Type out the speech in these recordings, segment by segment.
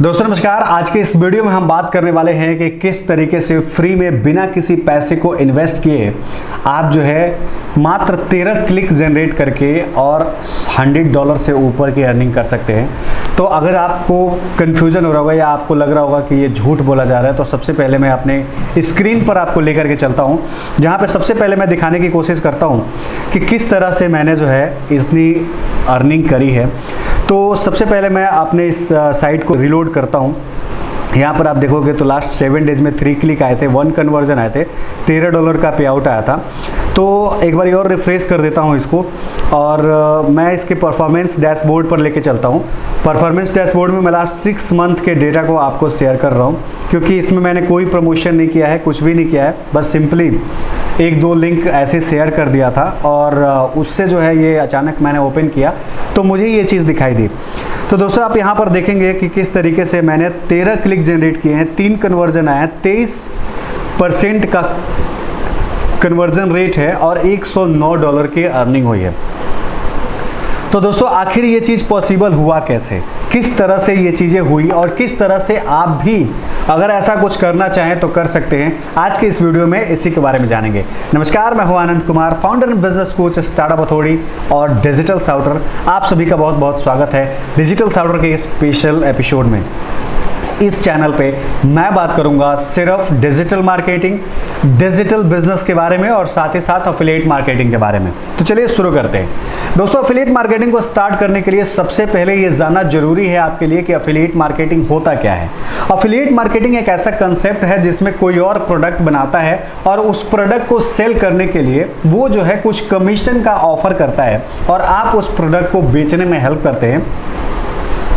दोस्तों नमस्कार। आज के इस वीडियो में हम बात करने वाले हैं कि किस तरीके से फ्री में बिना किसी पैसे को इन्वेस्ट किए आप जो है मात्र 13 क्लिक जनरेट करके और $100 से ऊपर की अर्निंग कर सकते हैं। तो अगर आपको कन्फ्यूजन हो रहा होगा या आपको लग रहा होगा कि ये झूठ बोला जा रहा है, तो सबसे पहले मैं अपने स्क्रीन पर आपको लेकर के चलता हूँ, जहाँ पे सबसे पहले मैं दिखाने की कोशिश करता हूँ कि किस तरह से मैंने जो है इतनी अर्निंग करी है। तो सबसे पहले मैं अपने इस साइट को रिलोड करता हूँ। यहाँ पर आप देखोगे तो लास्ट 7 डेज में 3 क्लिक आए थे, 1 कन्वर्जन आए थे, $13 का पे आउट आया था। तो एक बार और रिफ्रेश कर देता हूँ इसको और मैं इसके परफॉर्मेंस डैशबोर्ड पर लेके चलता हूँ। परफॉर्मेंस डैशबोर्ड में मैं लास्ट 6 मंथ के डेटा को आपको शेयर कर रहा हूँ, क्योंकि इसमें मैंने कोई प्रमोशन नहीं किया है, कुछ भी नहीं किया है, बस सिंपली 1-2 लिंक ऐसे शेयर कर दिया था और उससे जो है ये अचानक मैंने ओपन किया तो मुझे ये चीज़ दिखाई दी। तो दोस्तों आप यहाँ पर देखेंगे कि किस तरीके से मैंने 13 क्लिक जनरेट किए हैं, 3 कन्वर्जन आए हैं, 23% का कन्वर्जन रेट है और $109 की अर्निंग हुई है। तो दोस्तों आखिर ये चीज़ पॉसिबल हुआ कैसे, किस तरह से ये चीज़ें हुई और किस तरह से आप भी अगर ऐसा कुछ करना चाहें तो कर सकते हैं, आज के इस वीडियो में इसी के बारे में जानेंगे। नमस्कार, मैं हूं Anand Kumar, founder and business coach, startup authority और डिजिटल शाउटर। आप सभी का बहुत बहुत स्वागत है डिजिटल शाउटर के स्पेशल एपिसोड में। इस चैनल पे मैं बात करूंगा सिर्फ डिजिटल मार्केटिंग, डिजिटल बिजनेस के बारे में और साथ ही साथ एफिलिएट मार्केटिंग के बारे में। तो चलिए शुरू करते हैं। दोस्तों एफिलिएट मार्केटिंग को स्टार्ट करने के लिए सबसे पहले ये जानना जरूरी है आपके लिए कि एफिलिएट मार्केटिंग होता क्या है। एफिलिएट मार्केटिंग एक ऐसा कंसेप्ट है जिसमें कोई और प्रोडक्ट बनाता है और उस प्रोडक्ट को सेल करने के लिए वो जो है कुछ कमीशन का ऑफर करता है और आप उस प्रोडक्ट को बेचने में हेल्प करते हैं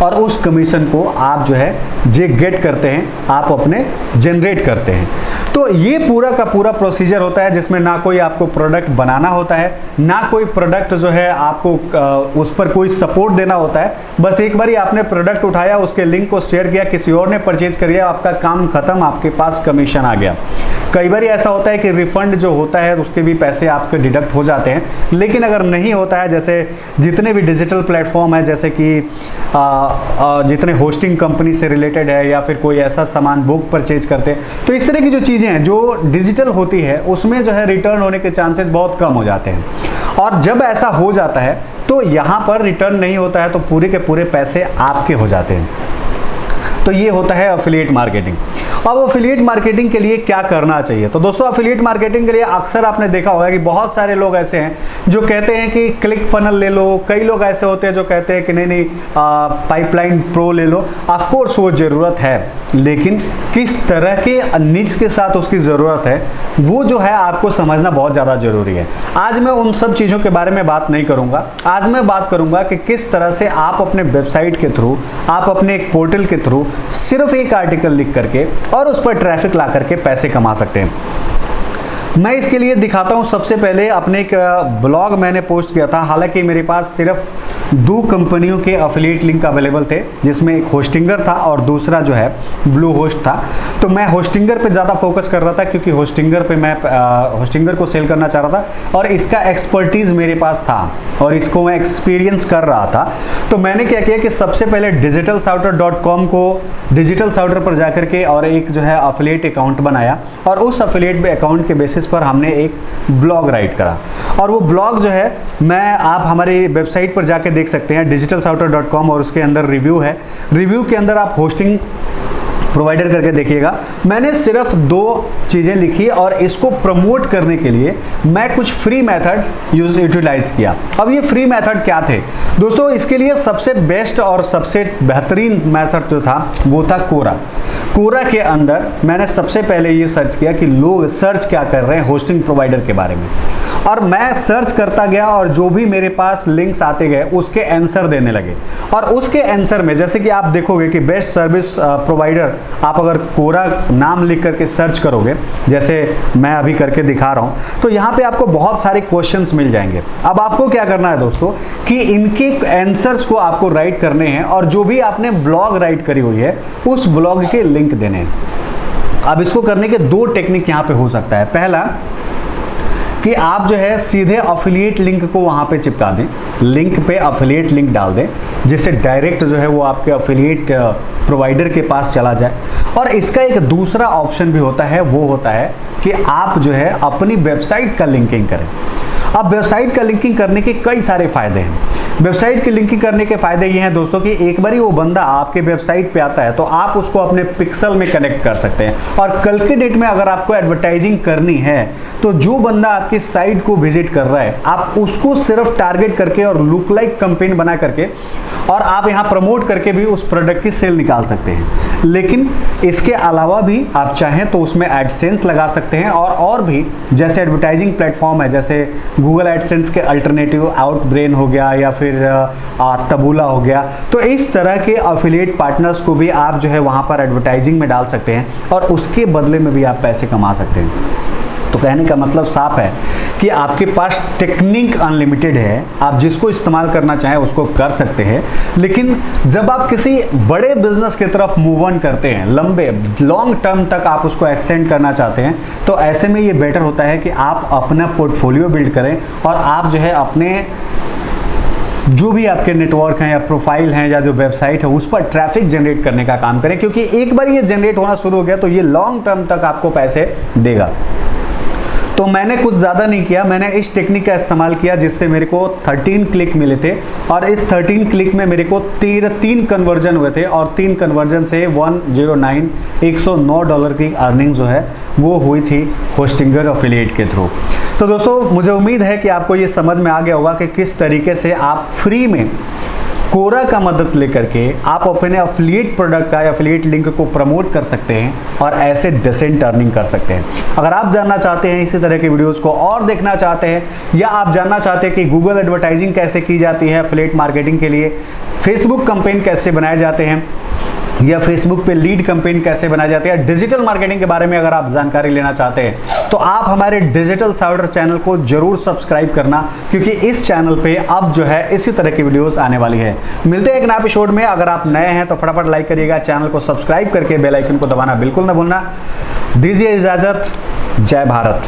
और उस कमीशन को आप जो है जे गेट करते हैं, आप अपने जनरेट करते हैं। तो ये पूरा का पूरा प्रोसीजर होता है जिसमें ना कोई आपको प्रोडक्ट बनाना होता है, ना कोई प्रोडक्ट जो है आपको उस पर कोई सपोर्ट देना होता है। बस एक बार ही आपने प्रोडक्ट उठाया, उसके लिंक को शेयर किया, किसी और ने परचेज कर लिया, आपका काम खत्म, आपके पास कमीशन आ गया। कई बार ऐसा होता है कि रिफंड जो होता है उसके भी पैसे आपके डिडक्ट हो जाते हैं, लेकिन अगर नहीं होता है, जैसे जितने भी डिजिटल प्लेटफॉर्म है, जैसे कि जितने होस्टिंग कंपनी से रिलेटेड है या फिर कोई ऐसा सामान बुक परचेज करते हैं, तो इस तरह की जो चीज़ें हैं जो डिजिटल होती है उसमें जो है रिटर्न होने के चांसेस बहुत कम हो जाते हैं। और जब ऐसा हो जाता है तो यहाँ पर रिटर्न नहीं होता है तो पूरे के पूरे पैसे आपके हो जाते हैं। तो ये होता है एफिलिएट मार्केटिंग। अब एफिलिएट मार्केटिंग के लिए क्या करना चाहिए? तो दोस्तों एफिलिएट मार्केटिंग के लिए अक्सर आपने देखा होगा कि बहुत सारे लोग ऐसे हैं जो कहते हैं कि क्लिक फनल ले लो, कई लोग ऐसे होते हैं जो कहते हैं कि नहीं पाइपलाइन प्रो ले लो। ऑफ कोर्स वो ज़रूरत है, लेकिन किस तरह के निच के साथ उसकी ज़रूरत है वो जो है आपको समझना बहुत ज़्यादा ज़रूरी है। आज मैं उन सब चीज़ों के बारे में बात नहीं करूँगा। आज मैं बात करूँगा कि किस तरह से आप अपने वेबसाइट के थ्रू, आप अपने एक पोर्टल के थ्रू सिर्फ एक आर्टिकल लिख करके और उस पर ट्रैफिक ला करके पैसे कमा सकते हैं। मैं इसके लिए दिखाता हूं। सबसे पहले अपने एक ब्लॉग मैंने पोस्ट किया था, हालांकि मेरे पास सिर्फ 2 कंपनियों के एफिलिएट लिंक अवेलेबल थे, जिसमें एक होस्टिंगर था और दूसरा जो है ब्लू होस्ट था। तो मैं होस्टिंगर पे ज़्यादा फोकस कर रहा था क्योंकि होस्टिंगर पे मैं होस्टिंगर को सेल करना चाह रहा था और इसका एक्सपर्टीज़ मेरे पास था और इसको मैं एक्सपीरियंस कर रहा था। तो मैंने क्या किया कि सबसे पहले digitalshouter.com को डिजिटल शाउटर पर जाकर के और एक जो है एफिलिएट अकाउंट बनाया और उस एफिलिएट अकाउंट के बेसिस पर हमने एक ब्लॉग राइट करा और वो ब्लॉग जो है आप हमारी वेबसाइट पर जाके देख सकते हैं digitalshouter.com और उसके अंदर रिव्यू है। रिव्यू के अंदर आप होस्टिंग प्रोवाइडर करके देखिएगा। मैंने सिर्फ 2 चीज़ें लिखी और इसको प्रमोट करने के लिए मैं कुछ फ्री मेथड्स यूटिलाइज किया। अब ये फ्री मेथड क्या थे दोस्तों? इसके लिए सबसे बेस्ट और सबसे बेहतरीन मेथड जो था वो था कोरा। कोरा के अंदर मैंने सबसे पहले ये सर्च किया कि लोग सर्च क्या कर रहे हैं होस्टिंग प्रोवाइडर के बारे में, और मैं सर्च करता गया और जो भी मेरे पास लिंक्स आते गए उसके आंसर देने लगे। और उसके आंसर में जैसे कि आप देखोगे कि बेस्ट सर्विस प्रोवाइडर, आप अगर कोरा नाम लिख करके सर्च करोगे, जैसे मैं अभी करके दिखा रहा हूं, तो यहाँ पे आपको बहुत सारे क्वेश्चंस मिल जाएंगे। अब आपको क्या करना है दोस्तों कि इनके आंसर्स को आपको राइट करने हैं और जो भी आपने ब्लॉग राइट करी हुई है उस ब्लॉग के लिंक देने हैं। अब इसको करने के 2 टेक्निक यहाँ पे हो सकता है। पहला कि आप जो है सीधे अफिलिएट लिंक को वहां पे चिपका दें, लिंक पे अफिलिएट लिंक डाल दें, जिससे डायरेक्ट जो है वो आपके अफिलिएट प्रोवाइडर के पास चला जाए। और इसका एक दूसरा ऑप्शन भी होता है, वो होता है कि आप जो है अपनी वेबसाइट का लिंकिंग करें। अब वेबसाइट का लिंकिंग करने के कई सारे फायदे हैं। वेबसाइट की लिंकिंग करने के फायदे ये हैं दोस्तों कि एक बार वो बंदा आपके वेबसाइट पे आता है तो आप उसको अपने पिक्सल में कनेक्ट कर सकते हैं। और कल के डेट में अगर आपको एडवर्टाइजिंग करनी है तो जो बंदा आपकी साइट को विजिट कर रहा है, आप उसको सिर्फ टारगेट करके और लुक लाइक कैंपेन बना करके और आप यहाँ प्रमोट करके भी उस प्रोडक्ट की सेल निकाल सकते हैं। लेकिन इसके अलावा भी आप चाहें तो उसमें एडसेंस लगा सकते हैं और भी जैसे एडवर्टाइजिंग प्लेटफॉर्म है, जैसे गूगल एडसेंस के अल्टरनेटिव आउटब्रेन हो गया या फिर तबूला हो गया। तो इस तरह के अफिलिएट पार्टनर्स को भी आप जो है वहां पर एडवर्टाइजिंग में डाल सकते हैं और उसके बदले में भी आप पैसे कमा सकते हैं। तो कहने का मतलब साफ है कि आपके पास टेक्निक अनलिमिटेड है, आप जिसको इस्तेमाल करना चाहें उसको कर सकते हैं। लेकिन जब आप किसी बड़े बिजनेस की तरफ मूव ऑन करते हैं, लंबे लॉन्ग टर्म तक आप उसको एक्सटेंड करना चाहते हैं, तो ऐसे में ये बेटर होता है कि आप अपना पोर्टफोलियो बिल्ड करें और आप जो है अपने जो भी आपके नेटवर्क हैं या प्रोफाइल हैं या जो वेबसाइट है उस पर ट्रैफिक जनरेट करने का काम करें, क्योंकि एक बार ये जनरेट होना शुरू हो गया तो ये लॉन्ग टर्म तक आपको पैसे देगा। तो मैंने कुछ ज़्यादा नहीं किया, मैंने इस टेक्निक का इस्तेमाल किया जिससे मेरे को 13 क्लिक मिले थे और इस 13 क्लिक में मेरे को 3 कन्वर्जन हुए थे और 3 कन्वर्जन से $109 की अर्निंग जो है वो हुई थी होस्टिंगर अफिलिएट के थ्रू। तो दोस्तों मुझे उम्मीद है कि आपको ये समझ में आ गया होगा कि किस तरीके से आप फ्री में कोरा का मदद लेकर के आप अपने अफिलिएट प्रोडक्ट का या अफिलिएट लिंक को प्रमोट कर सकते हैं और ऐसे डिसेंट अर्निंग कर सकते हैं। अगर आप जानना चाहते हैं इसी तरह के वीडियोस को और देखना चाहते हैं या आप जानना चाहते हैं कि गूगल एडवर्टाइजिंग कैसे की जाती है अफिलिएट मार्केटिंग के लिए, फेसबुक कैंपेन कैसे बनाए जाते हैं या फेसबुक पे लीड कैंपेन कैसे बनाए जाते हैं, डिजिटल मार्केटिंग के बारे में अगर आप जानकारी लेना चाहते हैं तो आप हमारे डिजिटल साउडर चैनल को जरूर सब्सक्राइब करना, क्योंकि इस चैनल पे अब जो है इसी तरह की वीडियोस आने वाली है। मिलते हैं एक नए एपिसोड में। अगर आप नए हैं तो फटाफट लाइक करिएगा, चैनल को सब्सक्राइब करके बेल आइकन को दबाना बिल्कुल ना भूलना। दीजिए इजाजत, जय भारत।